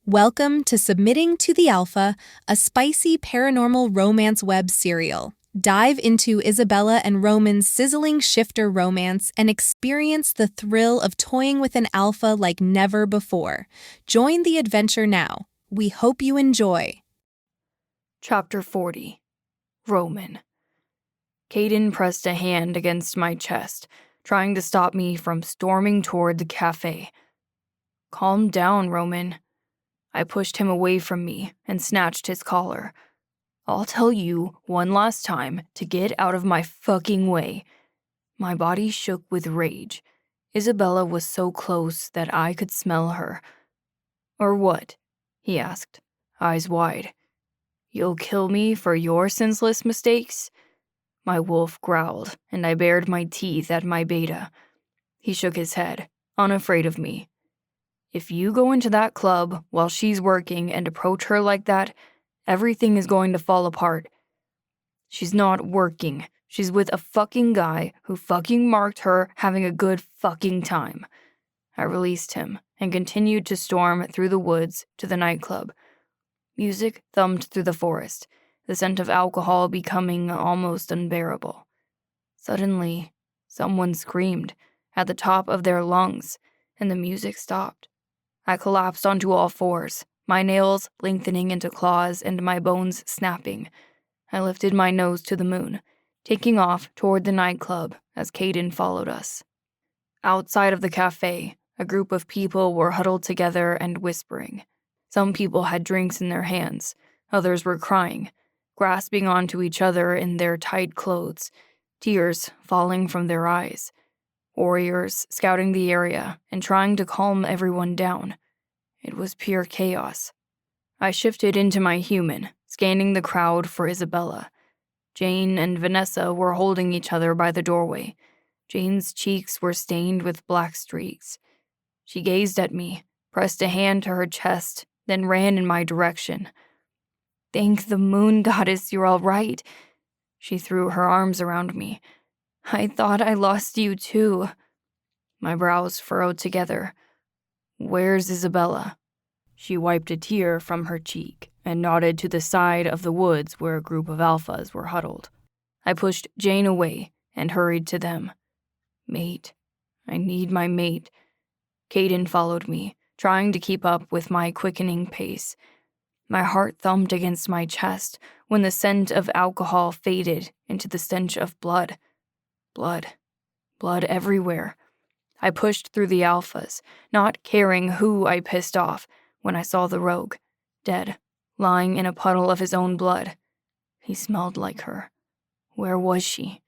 Welcome to Submitting to the Alpha, a spicy paranormal romance web serial. Dive into Isabella and Roman's sizzling shifter romance and experience the thrill of toying with an alpha like never before. Join the adventure now. We hope you enjoy. Chapter 40. Roman. Caden pressed a hand against my chest, trying to stop me from storming toward the cafe. Calm down, Roman. I pushed him away from me and snatched his collar. I'll tell you one last time to get out of my fucking way. My body shook with rage. Isabella was so close that I could smell her. Or what? He asked, eyes wide. You'll kill me for your senseless mistakes? My wolf growled, and I bared my teeth at my beta. He shook his head, unafraid of me. If you go into that club while she's working and approach her like that, everything is going to fall apart. She's not working. She's with a fucking guy who fucking marked her having a good fucking time. I released him and continued to storm through the woods to the nightclub. Music thumped through the forest, the scent of alcohol becoming almost unbearable. Suddenly, someone screamed at the top of their lungs, and the music stopped. I collapsed onto all fours, my nails lengthening into claws and my bones snapping. I lifted my nose to the moon, taking off toward the nightclub as Caden followed us. Outside of the cafe, a group of people were huddled together and whispering. Some people had drinks in their hands, others were crying, grasping onto each other in their tight clothes, tears falling from their eyes. Warriors scouting the area and trying to calm everyone down. It was pure chaos. I shifted into my human, scanning the crowd for Isabella. Jane and Vanessa were holding each other by the doorway. Jane's cheeks were stained with black streaks. She gazed at me, pressed a hand to her chest, then ran in my direction. Thank the moon goddess you're all right. She threw her arms around me. I thought I lost you too. My brows furrowed together. Where's Isabella? She wiped a tear from her cheek and nodded to the side of the woods where a group of alphas were huddled. I pushed Jane away and hurried to them. Mate. I need my mate. Caden followed me, trying to keep up with my quickening pace. My heart thumped against my chest when the scent of alcohol faded into the stench of blood. Blood. Blood everywhere. I pushed through the alphas, not caring who I pissed off, when I saw the rogue, dead, lying in a puddle of his own blood. He smelled like her. Where was she?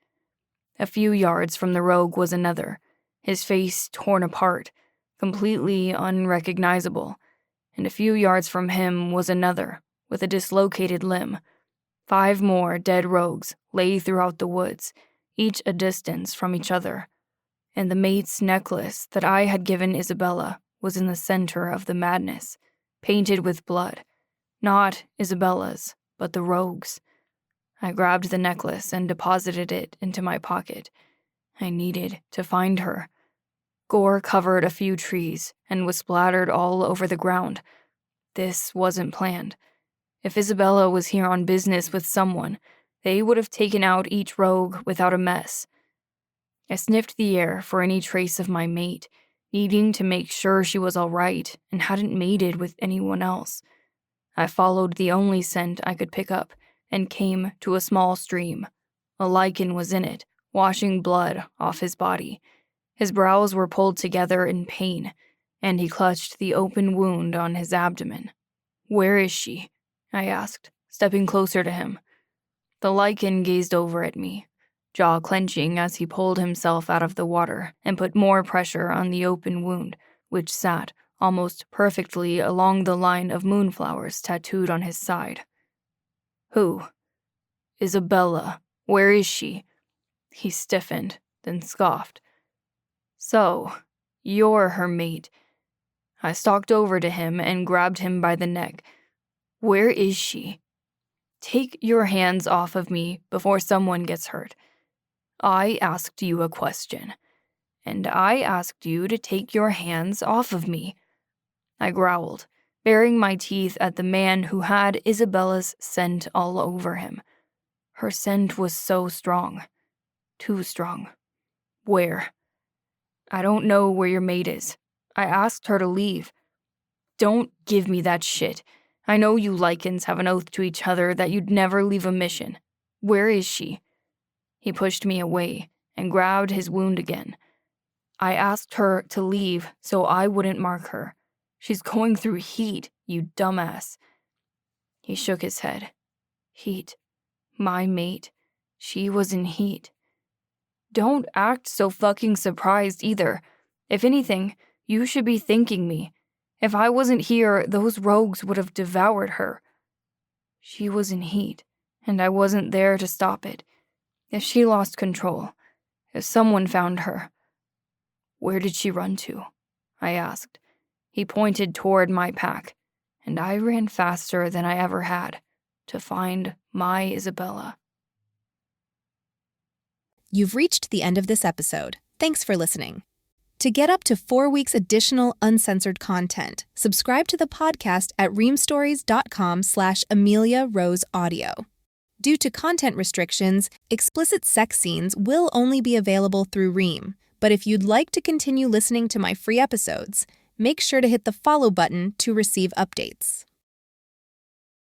A few yards from the rogue was another, his face torn apart, completely unrecognizable, and a few yards from him was another, with a dislocated limb. 5 more dead rogues lay throughout the woods, each a distance from each other, and the mate's necklace that I had given Isabella was in the center of the madness, painted with blood. Not Isabella's, but the rogue's. I grabbed the necklace and deposited it into my pocket. I needed to find her. Gore covered a few trees and was splattered all over the ground. This wasn't planned. If Isabella was here on business with someone, they would have taken out each rogue without a mess. I sniffed the air for any trace of my mate, needing to make sure she was all right and hadn't mated with anyone else. I followed the only scent I could pick up and came to a small stream. A lichen was in it, washing blood off his body. His brows were pulled together in pain, and he clutched the open wound on his abdomen. Where is she? I asked, stepping closer to him. The lichen gazed over at me, jaw clenching as he pulled himself out of the water and put more pressure on the open wound, which sat almost perfectly along the line of moonflowers tattooed on his side. Who? Isabella. Where is she? He stiffened, then scoffed. So, you're her mate. I stalked over to him and grabbed him by the neck. Where is she? Take your hands off of me before someone gets hurt. I asked you a question, and I asked you to take your hands off of me. I growled, baring my teeth at the man who had Isabella's scent all over him. Her scent was so strong. Too strong. Where? I don't know where your mate is. I asked her to leave. Don't give me that shit. I know you Lycans have an oath to each other that you'd never leave a mission. Where is she? He pushed me away and grabbed his wound again. I asked her to leave so I wouldn't mark her. She's going through heat, you dumbass. He shook his head. Heat. My mate. She was in heat. Don't act so fucking surprised either. If anything, you should be thanking me. If I wasn't here, those rogues would have devoured her. She was in heat, and I wasn't there to stop it. If she lost control, if someone found her. Where did she run to? I asked. He pointed toward my pack, and I ran faster than I ever had to find my Isabella. You've reached the end of this episode. Thanks for listening. To get up to 4 weeks additional uncensored content, subscribe to the podcast at reamstories.com/Amelia Rose Audio. Due to content restrictions, explicit sex scenes will only be available through Ream. But if you'd like to continue listening to my free episodes, make sure to hit the follow button to receive updates.